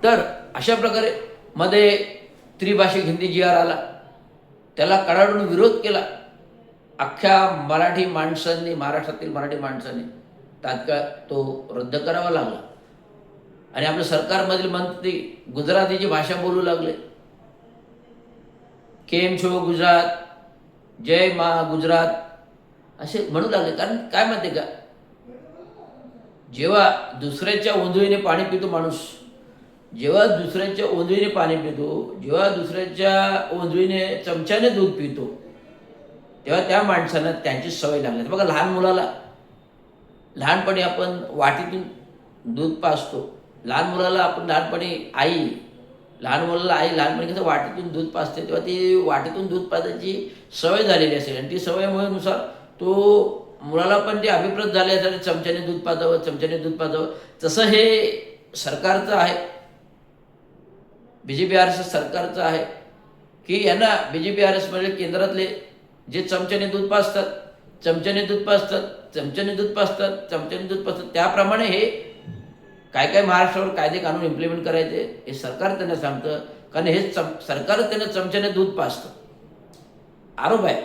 तर अशा प्रकारे मध्ये त्रिभाषिक हिंदी जी आर आला, त्याला कडाडून विरोध केला अख्ख्या मराठी माणसांनी, महाराष्ट्रातील मराठी माणसांनी. तात्काळ तो रद्द करावा लागला आणि आपल्या सरकारमधील मंत्री गुजरातीची भाषा बोलू लागले. केम छो गुजरात, जय मा गुजरात असे म्हणू लागले. कारण काय माहिती का, जेव्हा दुसऱ्याच्या ओंजळीने पाणी पितो माणूस, जेव्हा दुसऱ्याच्या ओंजळीने पाणी पितो, जेव्हा दुसऱ्याच्या ओंजळीने चमच्याने दूध पितो, तेव्हा त्या माणसाला त्यांची सवय लागली. बघा, लहान मुलाला लहानपणी आपण वाटीतून दूध पाजतो. लहान मुलाला आपण लहान मुलाला आई लहानपणी कसं वाटीतून दूध पाजते, तेव्हा ती वाटीतून दूध पाजायची सवय झालेली असेल आणि ती सवयीमुळे नुसार तो मुलाला पण ते अभिप्रेत झाले असेल चमच्याने दूध पाजावं, चमच्याने दूध पाजावं. तसं हे सरकारचं आहे, BJP-RS सरकारचं आहे की यांना BJP-RS म्हणजे केंद्रातले जे चमच्याने दूध पाजतात, चमच्याने दूध पाजतात, चमच्याने दूध पाजतात, चमच्याने दूध पाजतात, त्याप्रमाणे हे काय काय महाराष्ट्रावर कायदे कानून इम्प्लिमेंट करायचे हे सरकार त्यांना सांगतं. कारण हे सरकारच त्यांना चमच्याने दूध पाजतं. आरोप आहे.